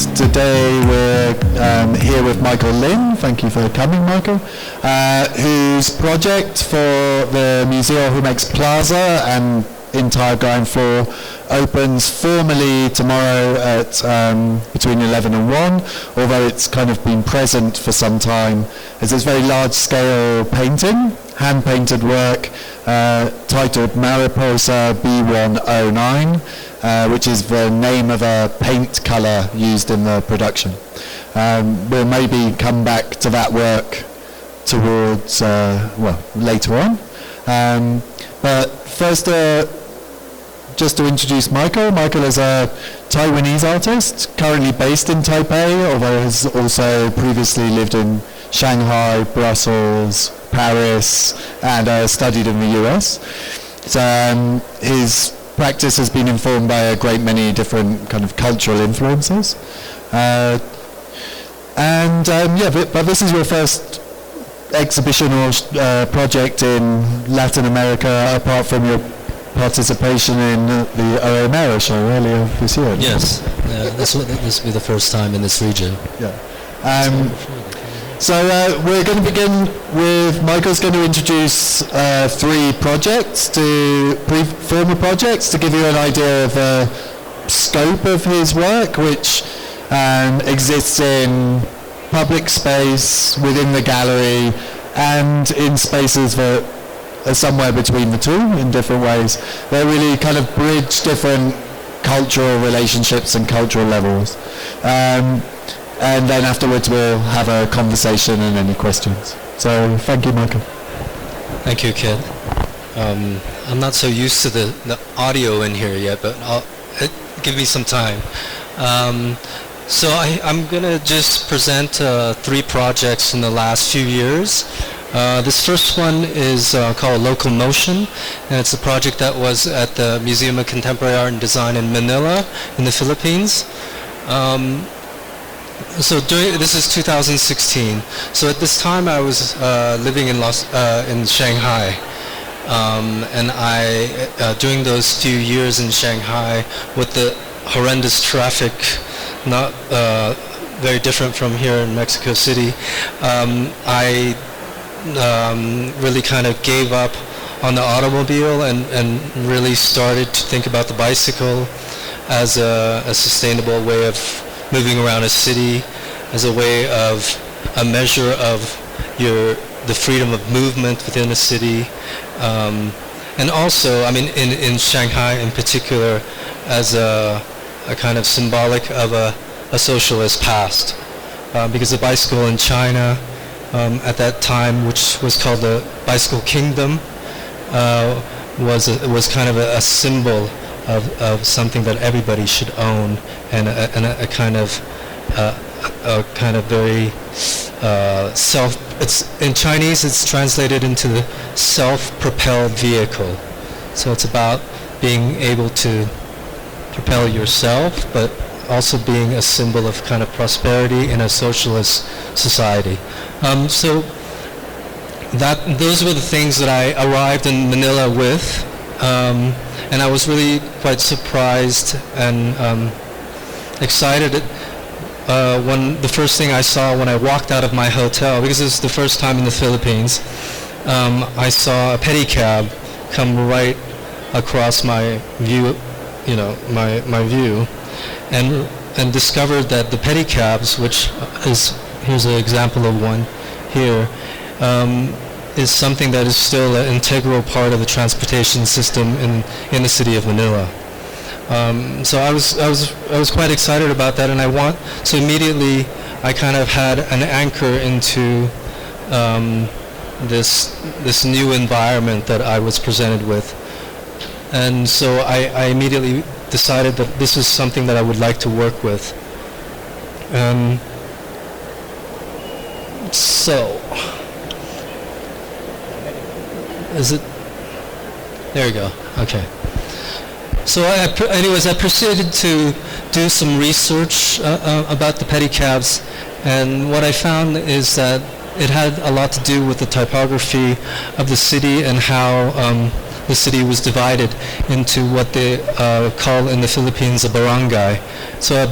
today we're here with Michael Lin. Thank you for coming, Michael. Whose project for the Museo Jumex Plaza and entire ground floor opens formally tomorrow at between 11 and 1, although it's kind of been present for some time. It's this very large-scale painting, hand-painted work, titled Mariposa B109, which is the name of a paint colour used in the production. We'll maybe come back to that work towards, later on. But first, just to introduce Michael. Michael is a Taiwanese artist, currently based in Taipei, although has also previously lived in Shanghai, Brussels, Paris, and studied in the US. So his practice has been informed by a great many different kind of cultural influences. But this is your first exhibition or project in Latin America, apart from your participation in the Oemera show earlier this year. Yes, this will be the first time in this region. Yeah. So we're going to begin with, Michael's going to introduce three projects, former projects, to give you an idea of the scope of his work, which exists in public space, within the gallery, and in spaces that are somewhere between the two in different ways. They really kind of bridge different cultural relationships and cultural levels. And then afterwards we'll have a conversation and any questions. So thank you, Michael. Thank you, Kit. I'm not so used to the audio in here yet, but give me some time. So I'm going to just present three projects in the last few years. This first one is called Locomotion, and it's a project that was at the Museum of Contemporary Art and Design in Manila in the Philippines. This is 2016. So at this time I was living in Shanghai, and during those few years in Shanghai, with the horrendous traffic, not very different from here in Mexico City, I really kind of gave up on the automobile and really started to think about the bicycle as a sustainable way of moving around a city, as a way of a measure of the freedom of movement within a city, and also, I mean, in Shanghai in particular, as a kind of symbolic of a socialist past, because the bicycle in China at that time, which was called the Bicycle Kingdom, was kind of a symbol of something that everybody should own, and a kind of very it's in Chinese it's translated into the self-propelled vehicle. So it's about being able to propel yourself, but also being a symbol of kind of prosperity in a socialist society. So those were the things that I arrived in Manila with, and I was really quite surprised and excited when the first thing I saw when I walked out of my hotel, because this is the first time in the Philippines, I saw a pedicab come right across my view, my view, and discovered that the pedicabs, which is, here's an example of one here, is something that is still an integral part of the transportation system in the city of Manila. So I was quite excited about that, and so immediately I kind of had an anchor into this new environment that I was presented with, and so I immediately decided that this is something that I would like to work with. So, is it? There you go. Okay. So anyways, I proceeded to do some research about the pedicabs, and what I found is that it had a lot to do with the typography of the city and how the city was divided into what they call in the Philippines a barangay. So a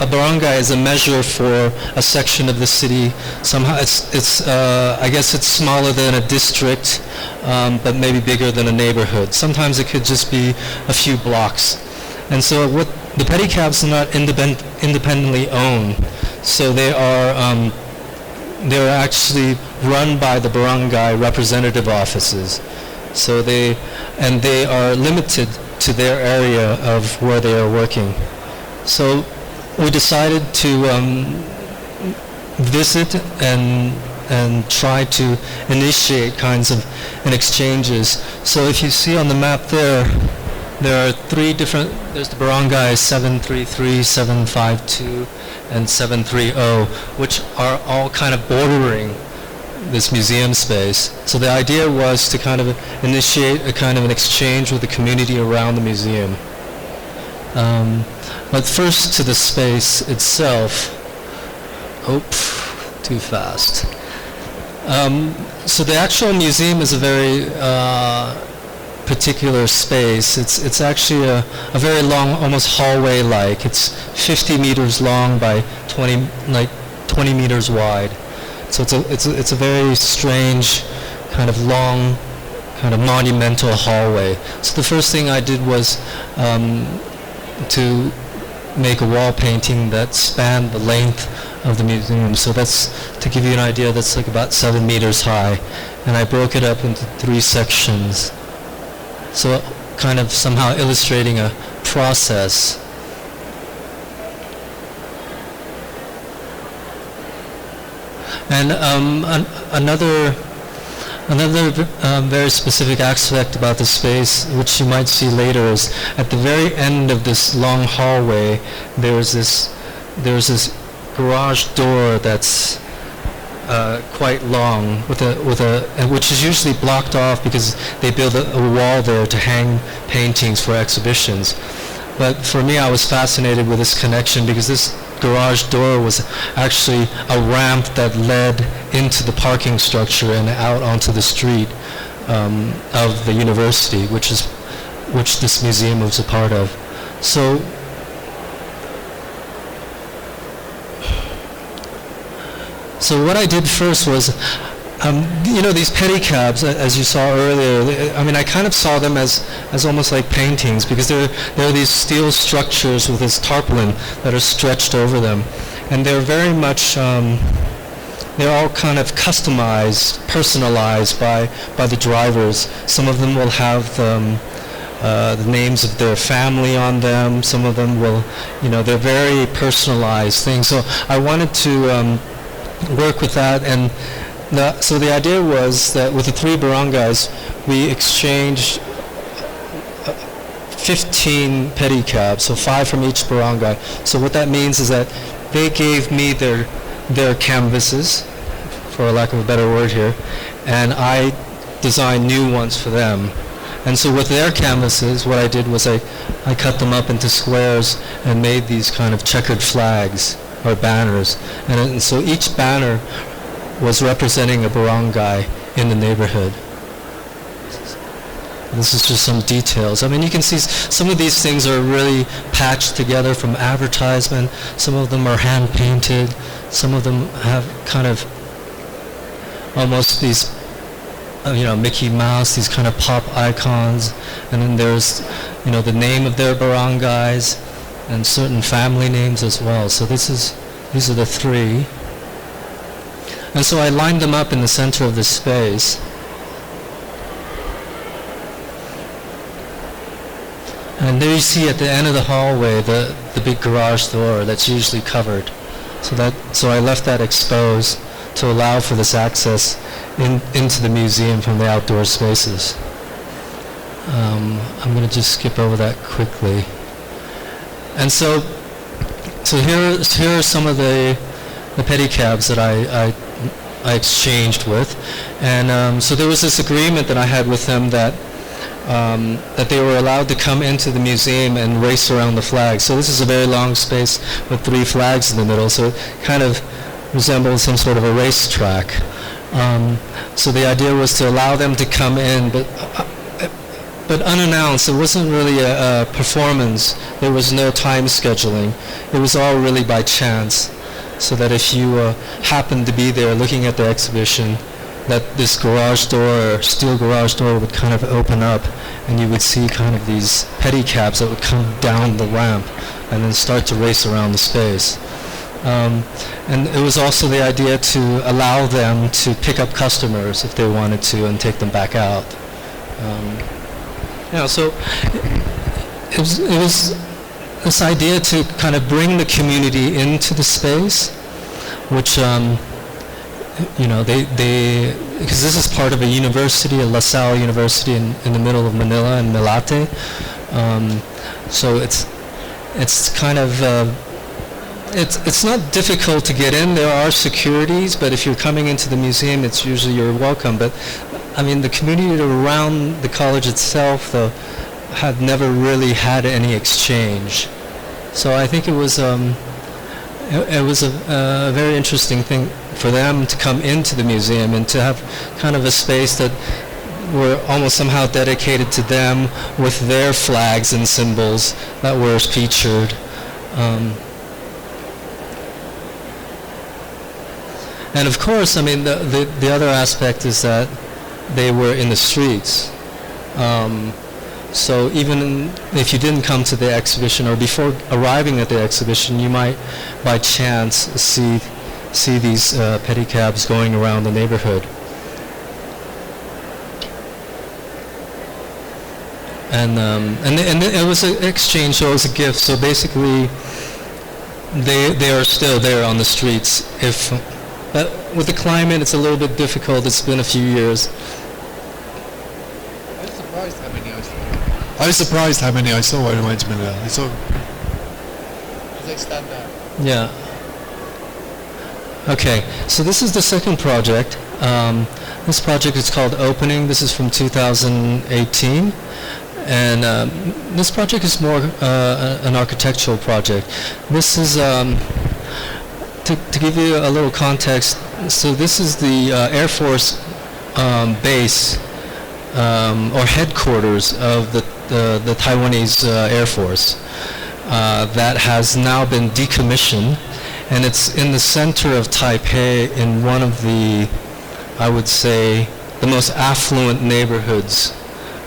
barangay is a measure for a section of the city. Somehow I guess it's smaller than a district, but maybe bigger than a neighborhood. Sometimes it could just be a few blocks. And so what the pedicabs are not independently owned. So they're actually run by the barangay representative offices. So they are limited to their area of where they are working. So we decided to visit and try to initiate kinds of exchanges. So if you see on the map there are three different, there's the barangay 733, 752, and 730, which are all kind of bordering this museum space. So the idea was to kind of initiate a kind of an exchange with the community around the museum. But first to the space itself. Too fast. So the actual museum is a very particular space. It's actually a very long, almost hallway-like. It's 50 meters long by 20 meters wide. So it's a very strange, kind of long, kind of monumental hallway. So the first thing I did was to make a wall painting that spanned the length of the museum. So that's, to give you an idea, that's like about 7 meters high. And I broke it up into 3 sections. So kind of somehow illustrating a process. And another very specific aspect about the space, which you might see later, is at the very end of this long hallway, there's this garage door that's quite long, which is usually blocked off because they build a wall there to hang paintings for exhibitions. But for me, I was fascinated with this connection because this garage door was actually a ramp that led into the parking structure and out onto the street of the university, which this museum was a part of. So what I did first was, these pedicabs, as you saw earlier, I kind of saw them as almost like paintings, because there are these steel structures with this tarpaulin that are stretched over them. And they're very much, they're all kind of customized, personalized by the drivers. Some of them will have the names of their family on them. Some of them will, they're very personalized things. So I wanted to work with that, and so the idea was that with the 3 barangays, we exchanged 15 pedicabs, so 5 from each barangay. So what that means is that they gave me their canvases, for lack of a better word here, and I designed new ones for them. And so with their canvases, what I did was I cut them up into squares and made these kind of checkered flags or banners. And so each banner was representing a barangay in the neighborhood. This is just some details. You can see some of these things are really patched together from advertisement. Some of them are hand painted. Some of them have kind of almost these, Mickey Mouse, these kind of pop icons. And then there's, the name of their barangays and certain family names as well. So these are the 3. And so I lined them up in the center of the space. And there you see at the end of the hallway the big garage door that's usually covered. So I left that exposed to allow for this access into the museum from the outdoor spaces. I'm going to just skip over that quickly. And so here are some of the pedicabs that I exchanged with, and so there was this agreement that I had with them that they were allowed to come into the museum and race around the flags. So this is a very long space with 3 flags in the middle, so it kind of resembles some sort of a racetrack. So the idea was to allow them to come in, but but unannounced. It wasn't really a performance. There was no time scheduling. It was all really by chance. So that if you happened to be there looking at the exhibition, that this garage door, or steel garage door, would kind of open up, and you would see kind of these pedicabs that would come down the ramp and then start to race around the space. And it was also the idea to allow them to pick up customers if they wanted to and take them back out. So it was this idea to kind of bring the community into the space, which because this is part of a university, a La Salle University in the middle of Manila in Malate. So it's kind of it's not difficult to get in. There are securities, but if you're coming into the museum, it's usually you're welcome. But I mean, the community around the college itself, though, had never really had any exchange. So I think it was a very interesting thing for them to come into the museum and to have kind of a space that were almost somehow dedicated to them with their flags and symbols that were featured. And of course, I mean, the other aspect is that they were in the streets. So even if you didn't come to the exhibition, or before arriving at the exhibition, you might by chance see these pedicabs going around the neighborhood. And it was an exchange, so it was a gift. So basically, they are still there on the streets. But with the climate, it's a little bit difficult. It's been a few years. I was surprised how many I saw when I went to Manila. I saw. They stand there. Yeah. Okay, so this is the second project. This project is called Opening. This is from 2018. And this project is more an architectural project. This is, to give you a little context, so this is the Air Force base or headquarters of the Taiwanese Air Force that has now been decommissioned, and it's in the center of Taipei in one of the, I would say, the most affluent neighborhoods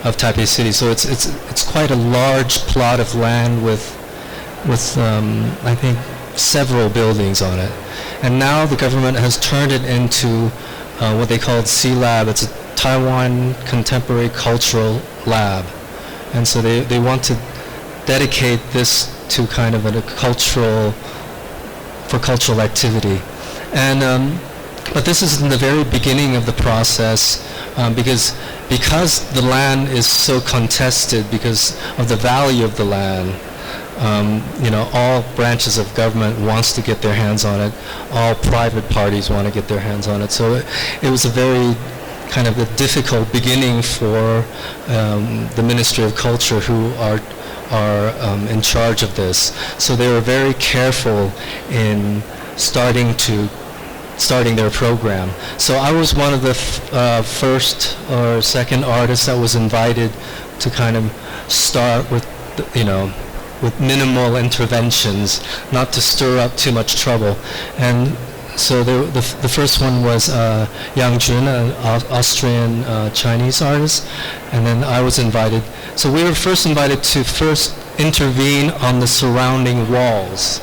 of Taipei City. So it's quite a large plot of land with I think several buildings on it, and now the government has turned it into what they called C-Lab. It's a Taiwan Contemporary Cultural Lab, and so they want to dedicate this to kind of for cultural activity. And but this is in the very beginning of the process, because the land is so contested because of the value of the land. All branches of government wants to get their hands on it. All private parties want to get their hands on it. So it was a very kind of a difficult beginning for the Ministry of Culture, who are in charge of this. So they were very careful in starting their program. So I was one of the first or second artists that was invited to kind of start with, with minimal interventions, not to stir up too much trouble. And so the first one was Yang Jun, an Austrian Chinese artist, and then I was invited. So we were first invited to intervene on the surrounding walls.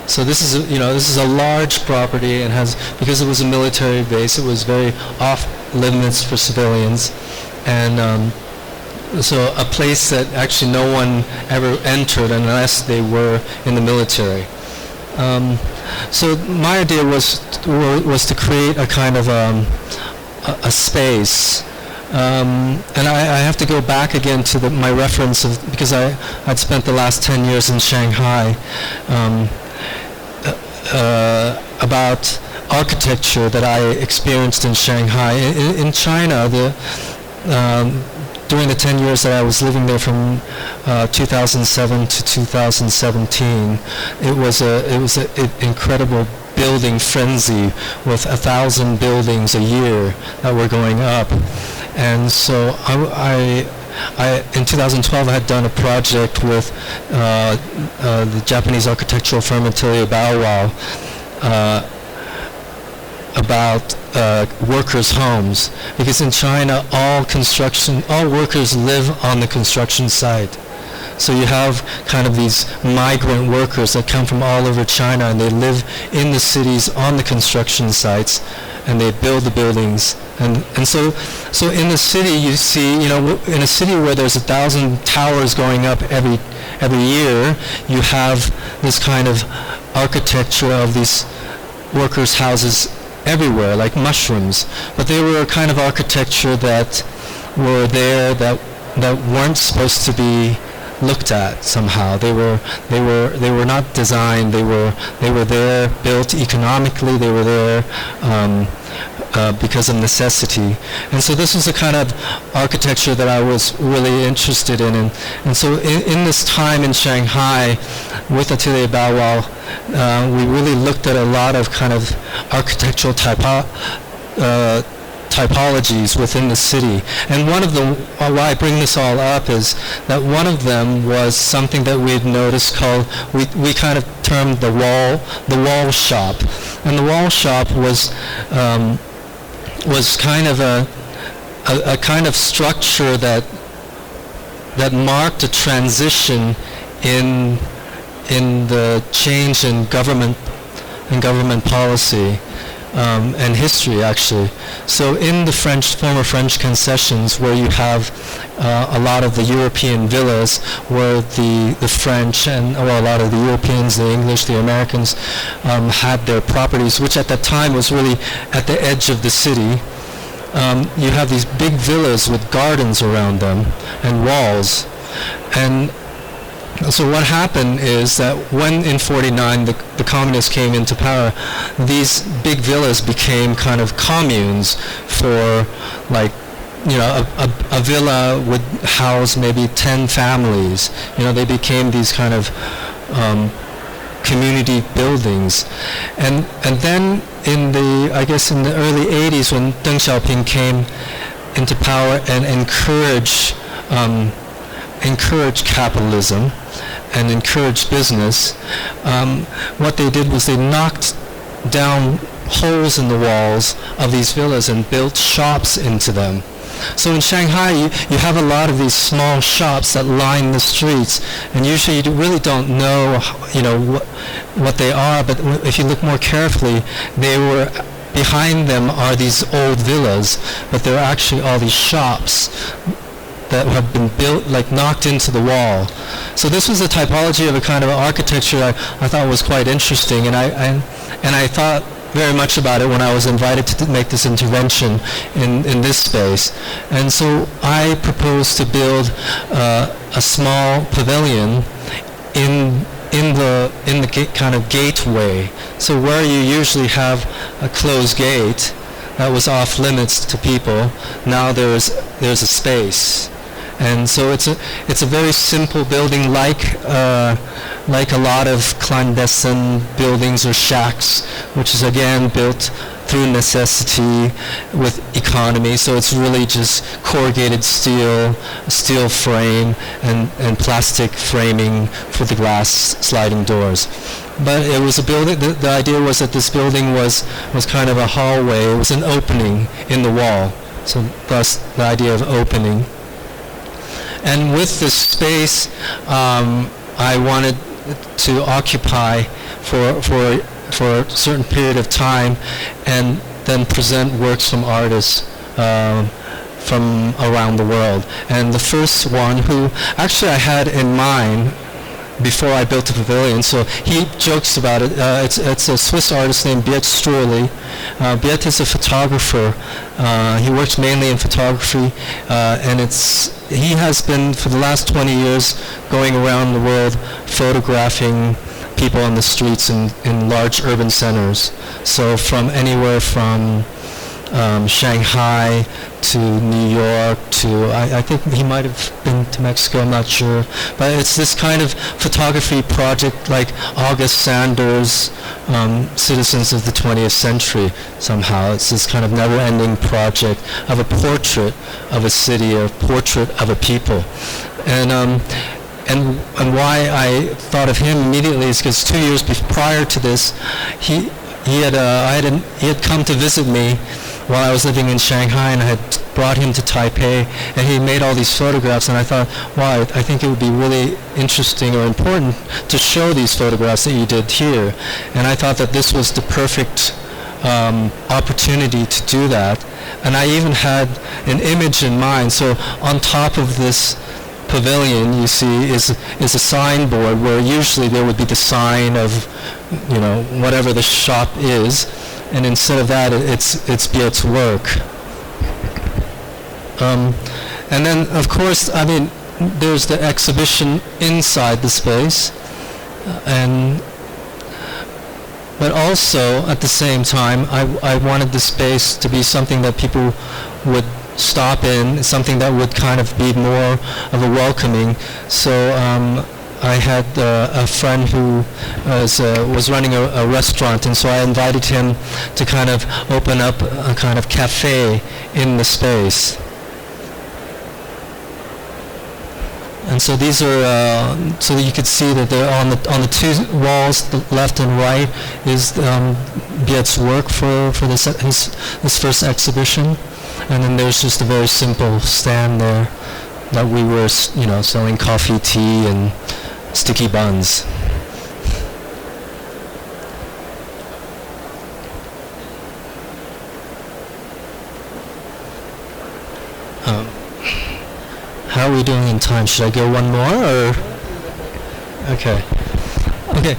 So this is a large property, and because it was a military base, it was very off limits for civilians, and so a place that actually no one ever entered unless they were in the military. So my idea was to create a kind of a space, and I have to go back again to my reference because I'd spent the last 10 years in Shanghai. About architecture that I experienced in Shanghai. In China, during the 10 years that I was living there from 2007 to 2017, it was an incredible building frenzy with 1,000 buildings a year that were going up. And so in 2012 I had done a project with the Japanese architectural firm Atelier Bow Wow about workers' homes, because in China all workers live on the construction site. So you have kind of these migrant workers that come from all over China, and they live in the cities on the construction sites, and they build the buildings. And so in the city you see, in a city where there's 1,000 towers going up every year, you have this kind of architecture of these workers' houses everywhere, like mushrooms. But they were a kind of architecture that were there that weren't supposed to be looked at somehow. They were not designed. They were there, built economically. They were there because of necessity. And so this was the kind of architecture that I was really interested in. And so in this time in Shanghai with Atelier Bow Wow, we really looked at a lot of kind of architectural typologies within the city. And one of them, why I bring this all up, is that one of them was something that we had noticed called, we kind of termed the wall shop. And the wall shop was kind of a kind of structure that marked a transition in the change in government policy. And history, actually. So in the former French concessions, where you have a lot of the European villas, where the French and a lot of the Europeans, the English, the Americans had their properties, which at that time was really at the edge of the city. You have these big villas with gardens around them and walls. And so what happened is that when in 49 the communists came into power, these big villas became kind of communes for, like, a villa would house maybe 10 families. They became these kind of community buildings. And then in the early 80s, when Deng Xiaoping came into power and encouraged capitalism and encouraged business, what they did was they knocked down holes in the walls of these villas and built shops into them. So in Shanghai, you have a lot of these small shops that line the streets, and usually you really don't know, what they are. But if you look more carefully, behind them are these old villas, but they're actually all these shops that have been built, like knocked into the wall. So this was a typology of a kind of architecture I thought was quite interesting, and I thought very much about it when I was invited to make this intervention in this space. And so I proposed to build a small pavilion in the kind of gateway. So where you usually have a closed gate that was off limits to people, now there's a space. And so it's a very simple building, like a lot of clandestine buildings or shacks, which is again built through necessity with economy. So it's really just corrugated steel frame, and plastic framing for the glass sliding doors. But it was a building. The idea was that this building was kind of a hallway. It was an opening in the wall. So thus the idea of opening. And with this space, I wanted to occupy for a certain period of time, and then present works from artists from around the world. And the first one, who actually I had in mind before I built the pavilion, so he jokes about it. It's a Swiss artist named Biet Struli. Biet is a photographer. He works mainly in photography, and he has been for the last 20 years going around the world photographing people on the streets in large urban centers. So from anywhere from Shanghai to New York to, I think he might have been to Mexico, I'm not sure. But it's this kind of photography project like August Sanders' Citizens of the 20th Century somehow. It's this kind of never-ending project of a portrait of a city, a portrait of a people. And why I thought of him immediately is because 2 years prior to this, he had come to visit me while I was living in Shanghai, and I had brought him to Taipei, and he made all these photographs, and I thought, wow, I think it would be really interesting or important to show these photographs that you did here. And I thought that this was the perfect opportunity to do that. And I even had an image in mind. So on top of this pavilion, you see, is a signboard where usually there would be the sign of, you know, whatever the shop is, and instead of that, it's Biet's work. And then, of course, I mean, there's the exhibition inside the space, but also at the same time, I wanted the space to be something that people would stop in, something that would kind of be more of a welcoming. So I had a friend who was running a restaurant, and so I invited him to kind of open up a kind of cafe in the space. And so these are, so that you could see that they're on the two walls, the left and right, is Biet's work for this first exhibition. And then there's just a very simple stand there that we were, you know, selling coffee, tea, and sticky buns. How are we doing in time? Should I go one more, or? Okay. Okay.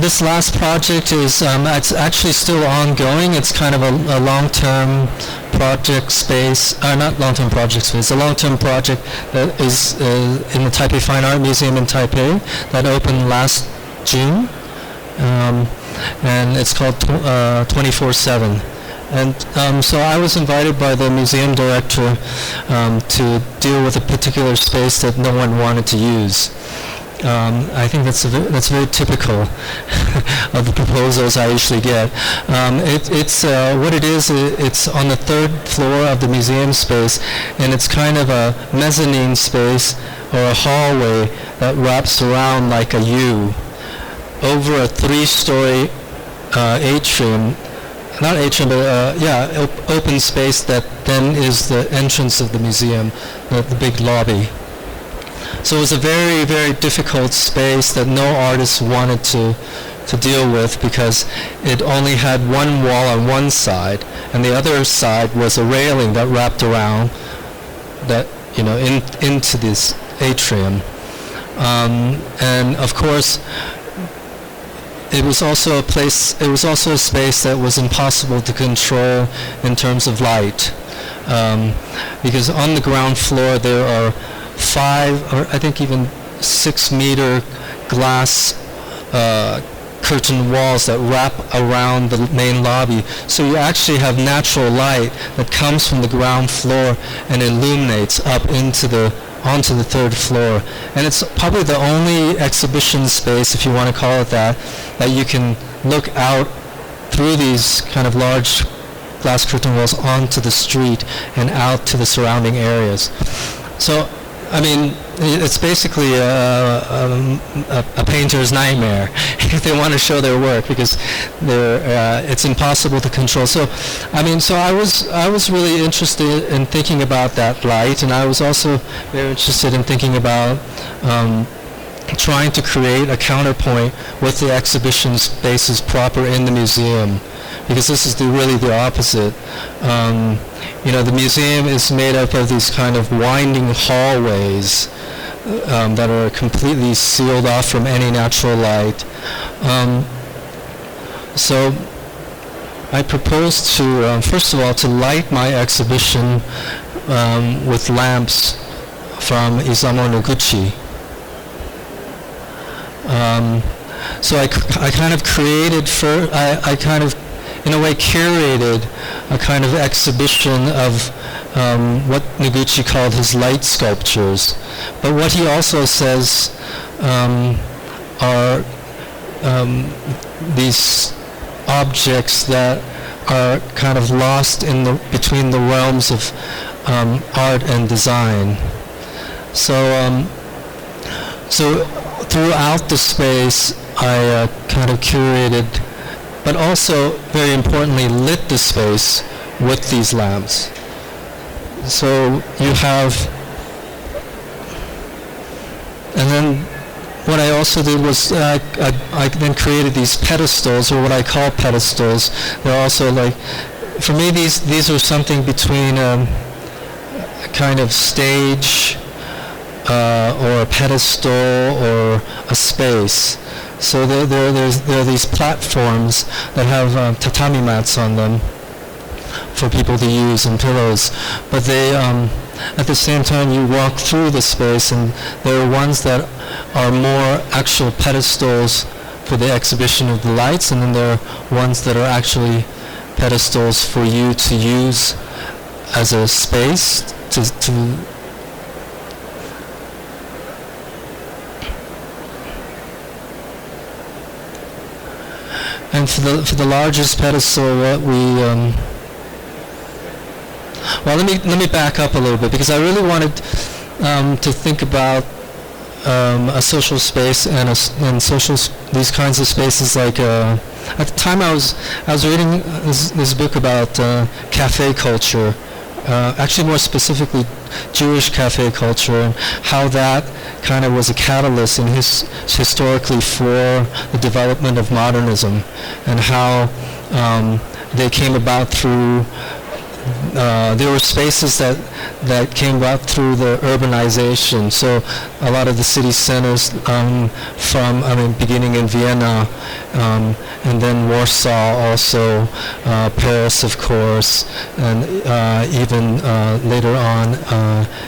This last project is it's actually still ongoing. It's kind of a long-term project space, not long-term project space, a long-term project that is in the Taipei Fine Art Museum in Taipei that opened last June, and it's called 24/7. And so I was invited by the museum director to deal with a particular space that no one wanted to use. I think that's very typical of the proposals I usually get. It's what it is. It's on the third floor of the museum space, and it's kind of a mezzanine space or a hallway that wraps around like a U over a three-story atrium. Not atrium, but open space that then is the entrance of the museum, the big lobby. So it was a very, very difficult space that no artist wanted to deal with because it only had one wall on one side, and the other side was a railing that wrapped around that, you know, into this atrium. And of course, it was also a space that was impossible to control in terms of light, because on the ground floor there are 5 or I think even 6 meter glass curtain walls that wrap around the main lobby. So you actually have natural light that comes from the ground floor and illuminates up onto the third floor. And it's probably the only exhibition space, if you want to call it that you can look out through these kind of large glass curtain walls onto the street and out to the surrounding areas. So, I mean, it's basically a painter's nightmare if they want to show their work, because it's impossible to control. So, I mean, so I was really interested in thinking about that light, and I was also very interested in thinking about trying to create a counterpoint with the exhibition spaces proper in the museum, because this is really the opposite. You know, the museum is made up of these kind of winding hallways that are completely sealed off from any natural light. So I proposed to, first of all, to light my exhibition with lamps from Isamu Noguchi. So I kind of created, I kind of in a way, curated a kind of exhibition of what Noguchi called his light sculptures. But what he also says are these objects that are kind of lost in between the realms of art and design. So throughout the space, I kind of curated, but also, very importantly, lit the space with these lamps. So you have, and then what I also did was I then created these pedestals, or what I call pedestals. They're also like, for me, these are something between a kind of stage or a pedestal or a space. So there are these platforms that have tatami mats on them for people to use, and pillows. But they, at the same time, you walk through the space, and there are ones that are more actual pedestals for the exhibition of the lights, and then there are ones that are actually pedestals for you to use as a space to and for the largest pedestal, what we well, let me back up a little bit, because I really wanted to think about a social space and these kinds of spaces. Like at the time, I was reading this book about cafe culture, actually more specifically Jewish cafe culture, and how that kind of was a catalyst historically for the development of modernism, and how they came about through. There were spaces that came about through the urbanization. So a lot of the city centers beginning in Vienna, and then Warsaw also, Paris, of course, and even later on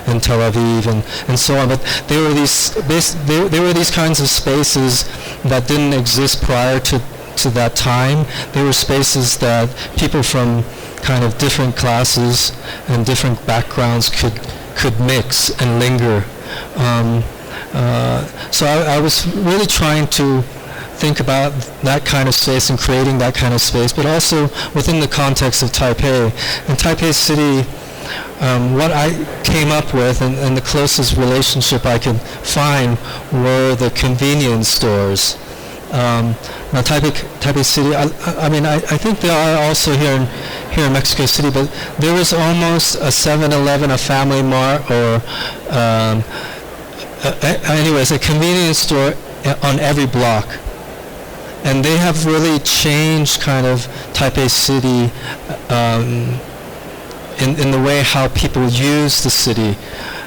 in Tel Aviv and so on. But there were these kinds of spaces that didn't exist prior to that time. They were spaces that people from kind of different classes and different backgrounds could mix and linger. So I was really trying to think about that kind of space and creating that kind of space, but also within the context of Taipei. In Taipei City, what I came up with and the closest relationship I could find were the convenience stores. Now Taipei City, I think there are also here in Mexico City, but there is almost a 7-Eleven, a Family Mart, or anyways, a convenience store on every block. And they have really changed kind of Taipei City in the way how people use the city.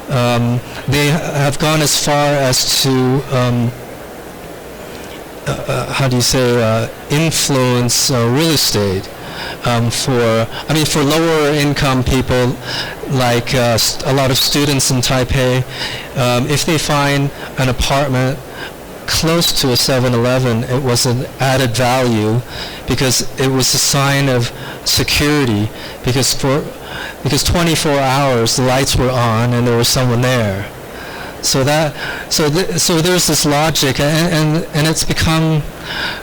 They have gone as far as to influence real estate for lower income people, like a lot of students in Taipei. If they find an apartment close to a 7-Eleven, it was an added value, because it was a sign of security, because 24 hours the lights were on and there was someone there. So there's this logic, and it's become,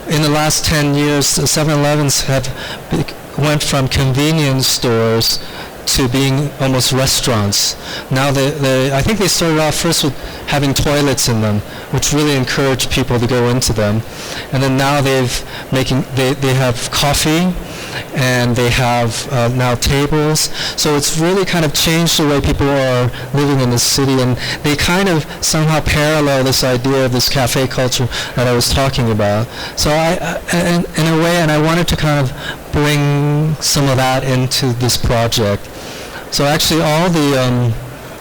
in the last 10 years, the 7-Elevens went from convenience stores to being almost restaurants. Now I think they started off first with having toilets in them, which really encouraged people to go into them, and then now they have coffee, and they have now tables. So it's really kind of changed the way people are living in the city, and they kind of somehow parallel this idea of this cafe culture that I was talking about. So in a way, and I wanted to kind of bring some of that into this project. So actually all the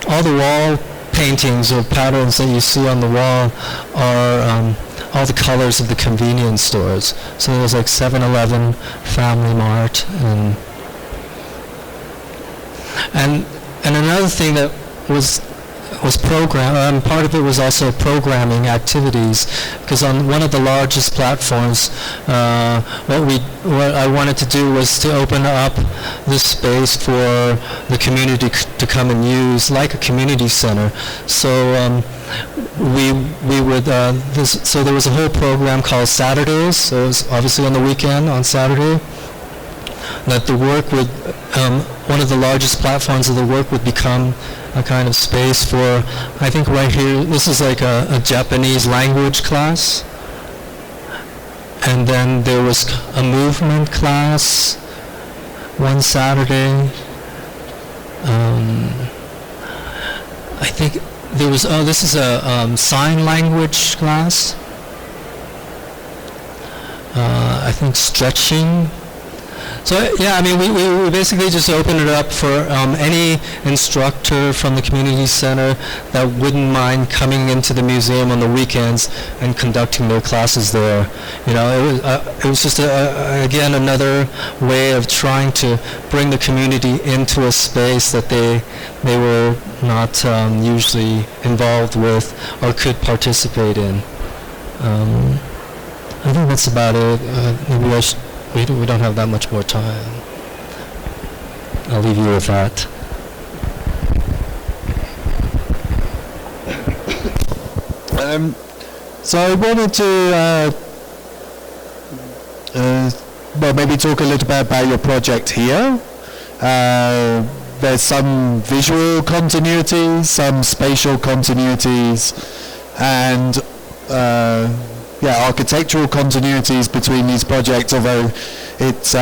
wall paintings or patterns that you see on the wall are all the colors of the convenience stores. So there's like 7-Eleven, Family Mart, and another thing that was was part of it was also programming activities, because on one of the largest platforms, what I wanted to do was to open up this space for the community to come and use, like a community center. So we would so there was a whole program called Saturdays. So it was obviously on the weekend on Saturday that the work would one of the largest platforms of the work would become a kind of space for, I think right here, this is like a Japanese language class. And then there was a movement class one Saturday. I think there was, this is a sign language class. I think stretching. So yeah, I mean, we basically just opened it up for any instructor from the community center that wouldn't mind coming into the museum on the weekends and conducting their classes there. You know, it was just again another way of trying to bring the community into a space that they were not usually involved with or could participate in. I think that's about it. Maybe I should. We don't have that much more time. I'll leave you with that. So I wanted to well, maybe talk a little bit about your project here. There's some visual continuities, some spatial continuities, and architectural continuities between these projects, although it's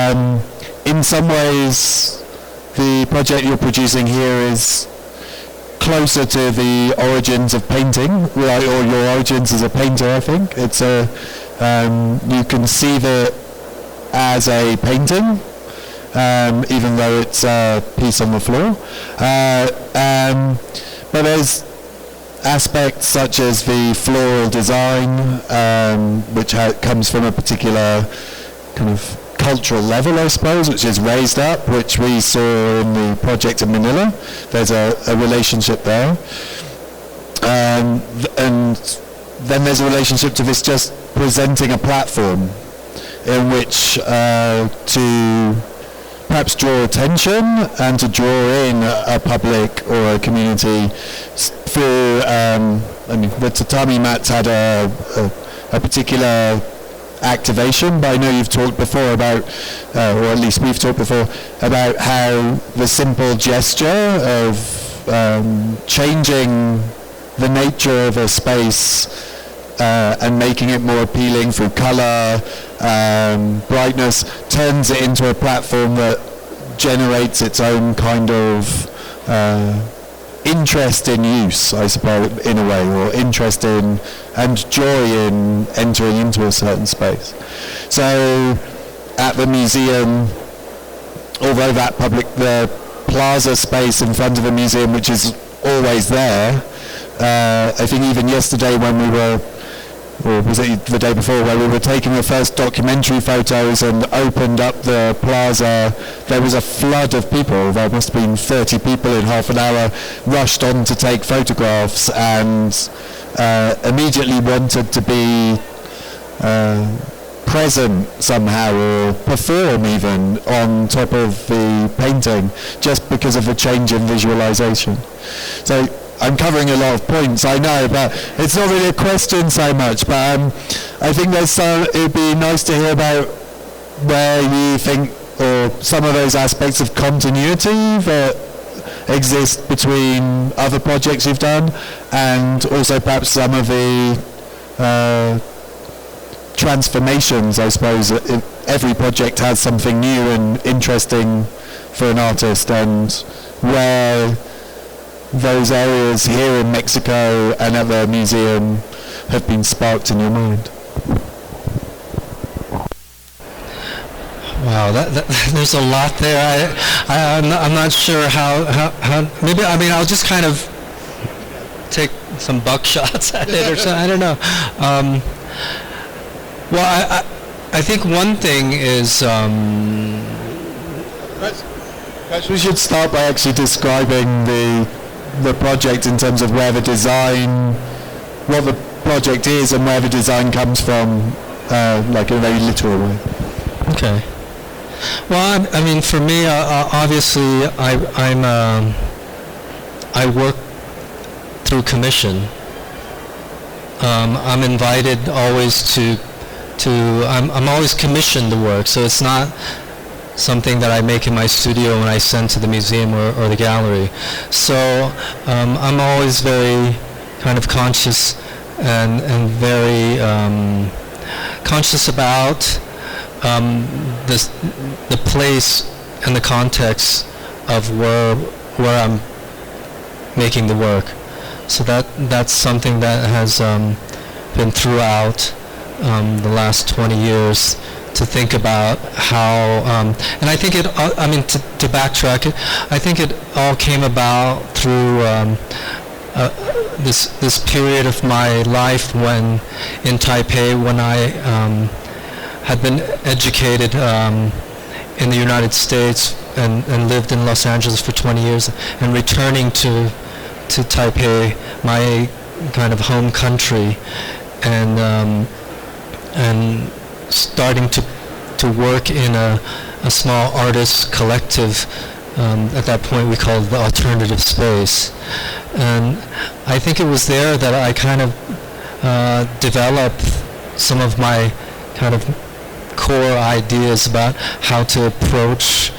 in some ways the project you're producing here is closer to the origins of painting, right, or your origins as a painter, I think. It's you conceive it as a painting, even though it's a piece on the floor. But there's aspects such as the floral design, which comes from a particular kind of cultural level, I suppose, which is raised up, which we saw in the project in Manila. There's a relationship there. And then there's a relationship to this just presenting a platform in which to perhaps draw attention and to draw in a public or a community through, I mean, the tatami mats had a particular activation, but I know you've talked before about, or at least we've talked before, about how the simple gesture of changing the nature of a space and making it more appealing through color, brightness, turns it into a platform that generates its own kind of interest in use, I suppose, in a way, or interest in and joy in entering into a certain space. So at the museum, although the plaza space in front of the museum, which is always there, I think even yesterday when we were, or was it the day before, where we were taking the first documentary photos and opened up the plaza, there was a flood of people. There must have been 30 people in half an hour rushed on to take photographs and immediately wanted to be present somehow or perform even on top of the painting just because of the change in visualization. So I'm covering a lot of points, I know, but it's not really a question so much. But I think it'd be nice to hear about where you think, or some of those aspects of continuity that exist between other projects you've done, and also perhaps some of the transformations, I suppose. Every project has something new and interesting for an artist, and where those areas here in Mexico and at the museum have been sparked in your mind. Wow, there's a lot there. I'm not sure how maybe, I mean, I'll just kind of take some buckshots at it or something. I don't know. Well, I think one thing is perhaps we should start by actually describing the project in terms of where the design, what the project is and where the design comes from, like in a very literal way. Okay. Well, I mean, for me, obviously, I work through commission. I'm invited always I'm always commissioned the work, so it's not something that I make in my studio and I send to the museum or the gallery. So I'm always very kind of conscious and very conscious about the place and the context of where I'm making the work. So that's something that has been throughout the last 20 years, to think about how, and I think to backtrack it, I think it all came about through this period of my life when, in Taipei, when I had been educated in the United States and lived in Los Angeles for 20 years, and returning to Taipei, my kind of home country, and starting to work in a small artist collective. At that point we called the alternative space. And I think it was there that I kind of developed some of my kind of core ideas about how to approach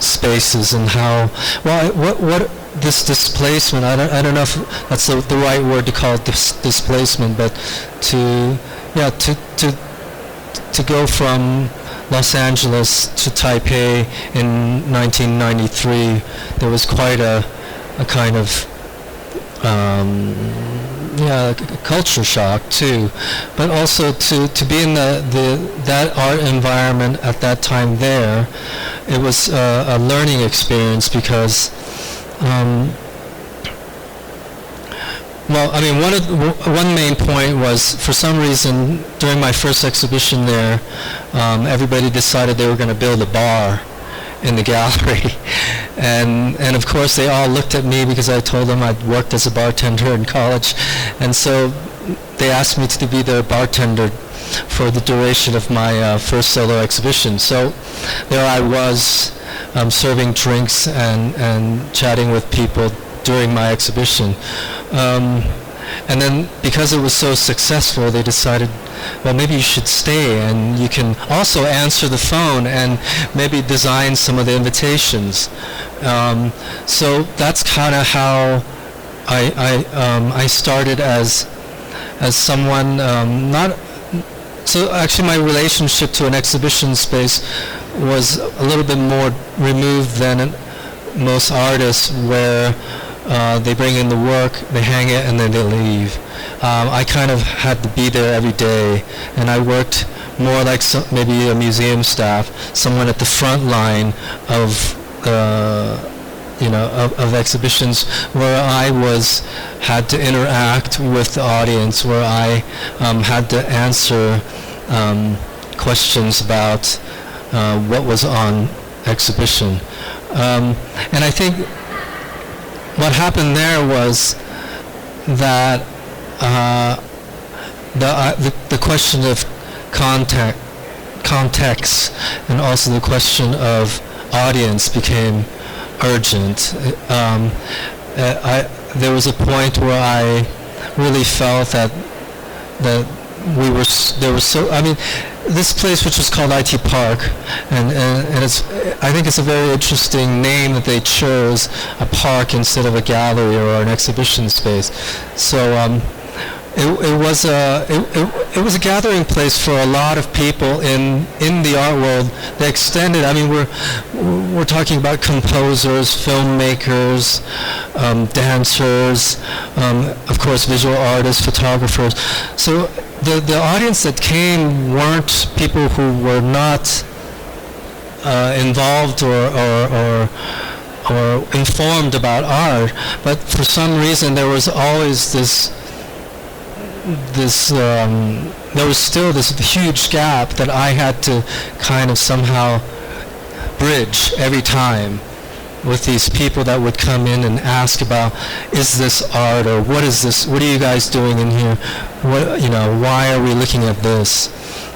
spaces, and how, well, what this displacement, I don't know if that's the right word to call it, displacement, but to go from Los Angeles to Taipei in 1993, there was quite a kind of culture shock too, but also to be in that art environment at that time there, it was a learning experience, because well, I mean, one main point was, for some reason, during my first exhibition there, everybody decided they were going to build a bar in the gallery. And of course, they all looked at me because I told them I'd worked as a bartender in college. And so they asked me to be their bartender for the duration of my first solo exhibition. So there I was, serving drinks and chatting with people during my exhibition. And then, because it was so successful, they decided, well, maybe you should stay, and you can also answer the phone and maybe design some of the invitations. So that's kind of how I started as someone so actually my relationship to an exhibition space was a little bit more removed than most artists, where they bring in the work, they hang it, and then they leave. I kind of had to be there every day, and I worked more like maybe a museum staff, someone at the front line of of exhibitions, where I had to interact with the audience, where I had to answer questions about what was on exhibition. And I think what happened there was that the question of context, and also the question of audience became urgent. There was a point where I really felt that this place, which was called IT Park, and I think it's a very interesting name that they chose, a park instead of a gallery or an exhibition space. So it was a gathering place for a lot of people in the art world. They extended. I mean, we're talking about composers, filmmakers, dancers, of course, visual artists, photographers. So the audience that came weren't people who were not involved or informed about art, but for some reason there was always there was still this huge gap that I had to kind of somehow bridge every time. with these people that would come in and ask about, is this art, or what is this? What are you guys doing in here? What, why are we looking at this?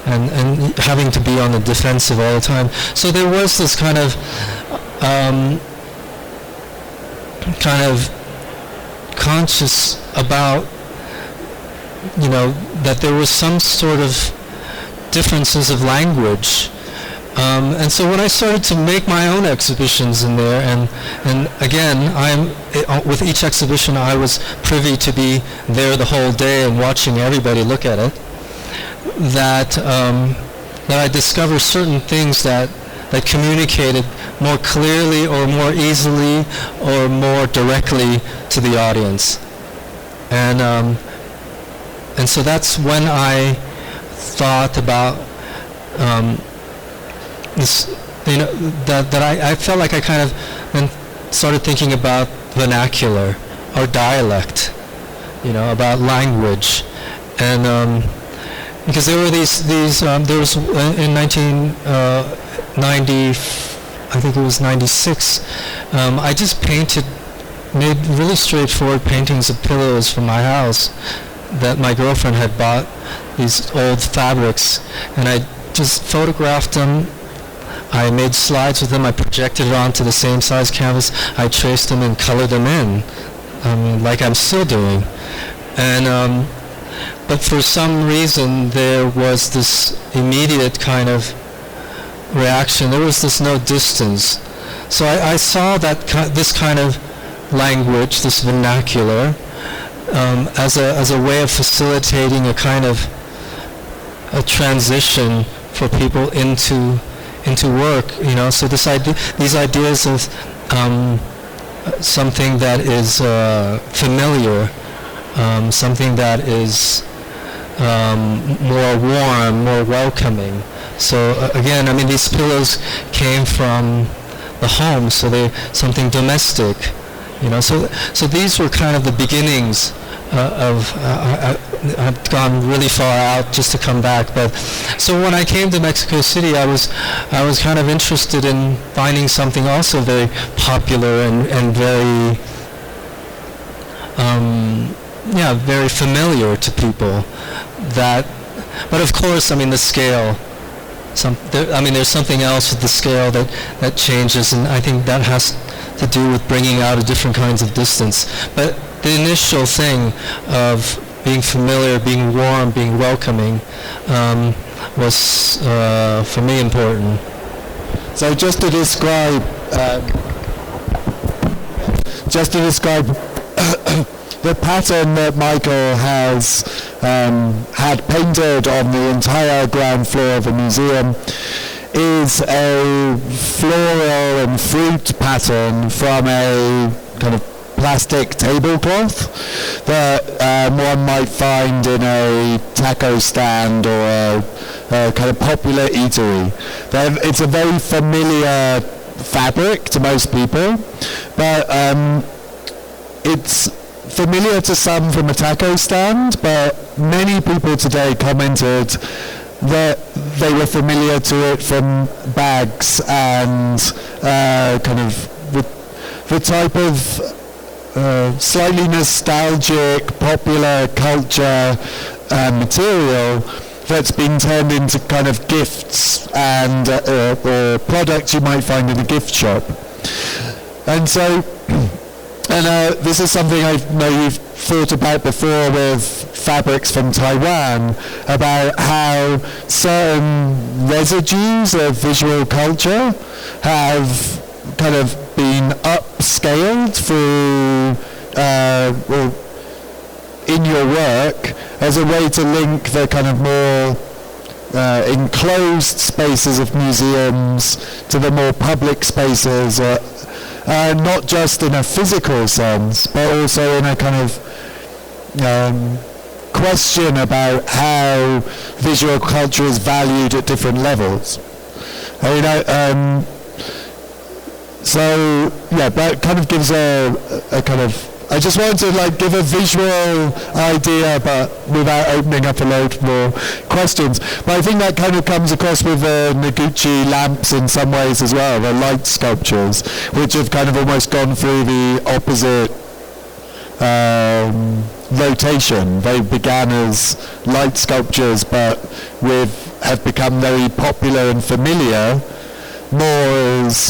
And having to be on the defensive all the time. So there was this kind of conscious about, that there was some sort of differences of language. And so when I started to make my own exhibitions in there, and again, with each exhibition I was privy to be there the whole day and watching everybody look at it, that I discovered certain things that communicated more clearly or more easily or more directly to the audience. And so that's when I thought about this, that I felt like I kind of then started thinking about vernacular or dialect, about language. And because there were these there was in 1990, I think it was 96, I just made really straightforward paintings of pillows from my house that my girlfriend had bought, these old fabrics, and I just photographed them. I made slides with them. I projected it onto the same size canvas. I traced them and colored them in, like I'm still doing. And but for some reason there was this immediate kind of reaction. There was this no distance. So I saw that this kind of language, this vernacular, as a way of facilitating a kind of a transition for people into work, So these ideas of something that is familiar, something that is more warm, more welcoming. So again, these pillows came from the home, so they're something domestic, So these were kind of the beginnings of. I've gone really far out just to come back, but so when I came to Mexico City, I was kind of interested in finding something also very popular and very very familiar to people. But of course, the scale. There's something else with the scale that changes, and I think that has to do with bringing out a different kinds of distance. But the initial thing of being familiar, being warm, being welcoming, was for me important. So just to describe the pattern that Michael has had painted on the entire ground floor of the museum is a floral and fruit pattern from a kind of plastic tablecloth that one might find in a taco stand or a kind of popular eatery. It's a very familiar fabric to most people, but it's familiar to some from a taco stand, but many people today commented that they were familiar to it from bags and kind of the type of slightly nostalgic popular culture material that's been turned into kind of gifts and or products you might find in a gift shop. And so this is something I know you've thought about before with fabrics from Taiwan, about how certain residues of visual culture have kind of been upscaled through or in your work as a way to link the kind of more enclosed spaces of museums to the more public spaces, not just in a physical sense, but also in a kind of question about how visual culture is valued at different levels. So yeah, that kind of gives a kind of I just wanted to like give a visual idea, but without opening up a load more questions. But I think that kind of comes across with the Noguchi lamps in some ways as well, the light sculptures, which have kind of almost gone through the opposite rotation. They began as light sculptures, but have become very popular and familiar, more as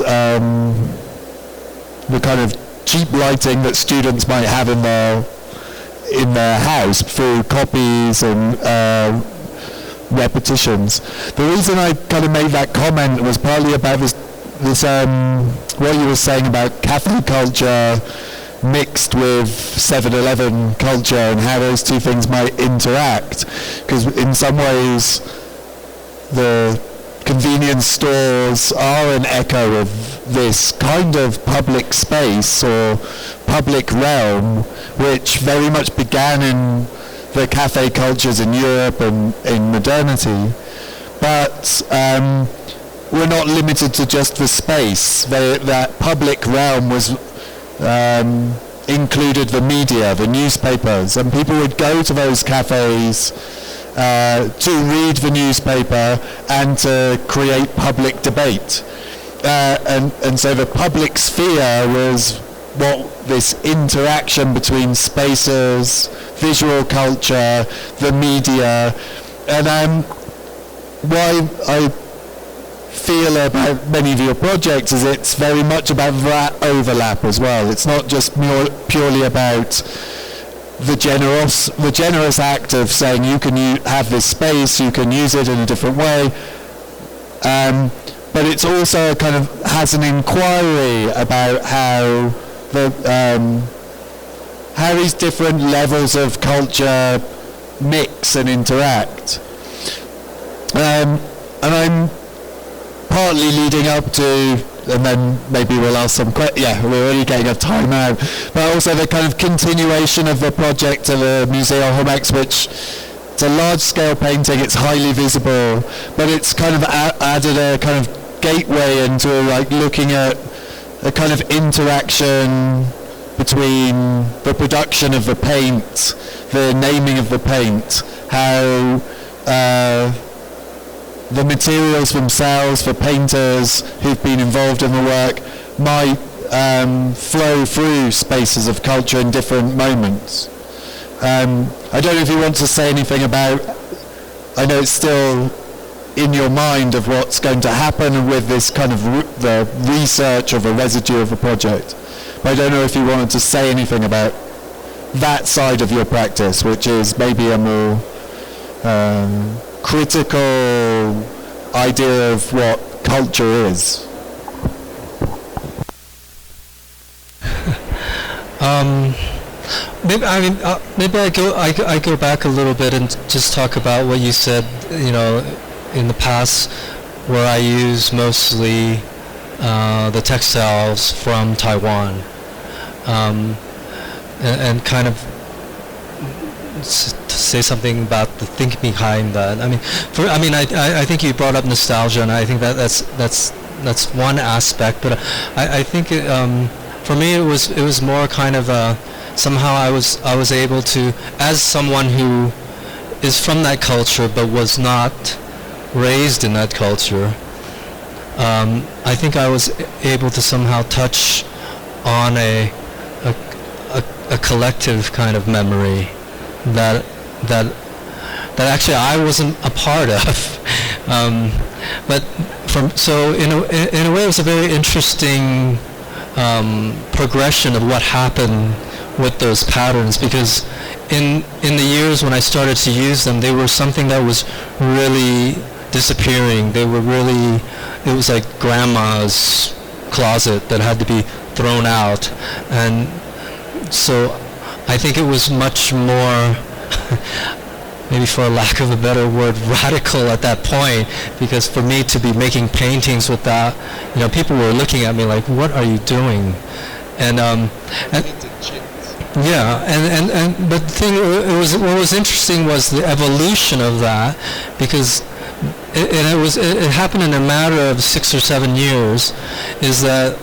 the kind of cheap lighting that students might have in their house through copies and repetitions. The reason I kind of made that comment was partly about this what you were saying about cafe culture mixed with 7-Eleven culture and how those two things might interact, because in some ways the convenience stores are an echo of this kind of public space or public realm, which very much began in the cafe cultures in Europe and in modernity. But we're not limited to just the space. That public realm was included the media, the newspapers, and people would go to those cafes to read the newspaper and to create public debate. And so the public sphere was what this interaction between spaces, visual culture, the media, and why I feel about many of your projects is it's very much about that overlap as well. It's not just purely about the generous act of saying you can have this space, you can use it in a different way, but it's also kind of has an inquiry about how these different levels of culture mix and interact. And I'm partly leading up to, and then maybe we'll ask some questions. Yeah, we're already getting a time out. But also the kind of continuation of the project of the Museo Jumex, which it's a large-scale painting. It's highly visible, but it's kind of added a kind of gateway into like looking at a kind of interaction between the production of the paint, the naming of the paint, how the materials themselves for painters who've been involved in the work might flow through spaces of culture in different moments. I don't know if you want to say anything about, I know it's still in your mind of what's going to happen with this kind of the research or the residue of the project, but I don't know if you wanted to say anything about that side of your practice, which is maybe a more critical idea of what culture is. Maybe I go back a little bit and just talk about what you said. You know, in the past, where I use mostly the textiles from Taiwan, and kind of say something about the thinking behind that. I think you brought up nostalgia, and I think that's one aspect. But I think for me it was more kind of somehow I was able to, as someone who is from that culture but was not raised in that culture, I think I was able to somehow touch on a collective kind of memory that actually I wasn't a part of, but so in a way it was a very interesting progression of what happened with those patterns, because in the years when I started to use them, they were something that was really disappearing. They were really, it was like grandma's closet that had to be thrown out, and so I think it was much more, maybe for a lack of a better word, radical at that point, because for me to be making paintings with that, people were looking at me like, what are you doing? And yeah, but the thing, what was interesting was the evolution of that, because it happened in a matter of 6 or 7 years, is that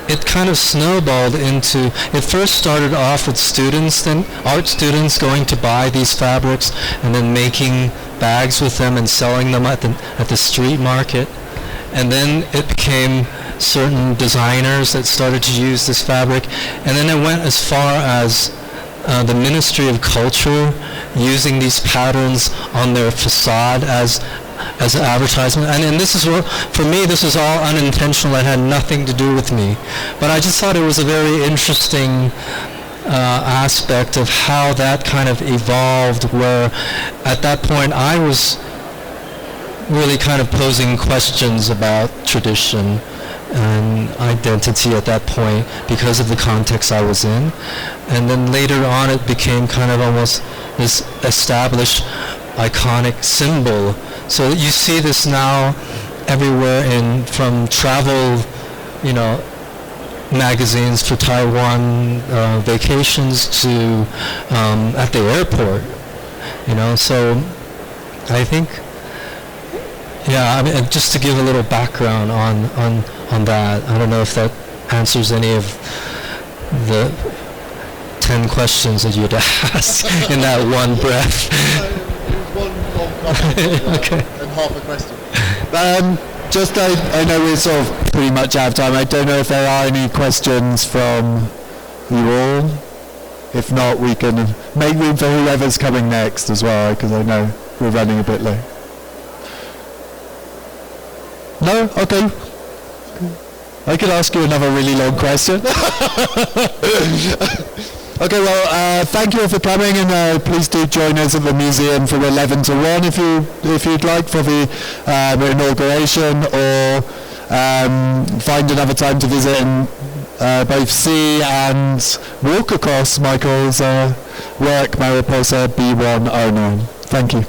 it kind of snowballed into, it first started off with students, then art students going to buy these fabrics and then making bags with them and selling them at the street market. And then it became certain designers that started to use this fabric. And then it went as far as the Ministry of Culture using these patterns on their facade as an advertisement. And this is what, for me, this is all unintentional. It had nothing to do with me. But I just thought it was a very interesting aspect of how that kind of evolved, where at that point I was really kind of posing questions about tradition and identity at that point because of the context I was in. And then later on it became kind of almost this established iconic symbol. So you see this now everywhere, from travel, magazines for Taiwan vacations to at the airport, So I think, I mean, just to give a little background on that. I don't know if that answers any of the 10 questions that you'd ask in that one breath. One long comment Okay. and half a question. I know we're sort of pretty much out of time. I don't know if there are any questions from you all. If not, we can make room for whoever's coming next as well, because I know we're running a bit late. No? Okay. I could ask you another really long question. Okay, well, thank you all for coming, and please do join us at the museum from 11 to 1 if you'd like for the inauguration, or find another time to visit and both see and walk across Michael's work, Mariposa B109. Thank you.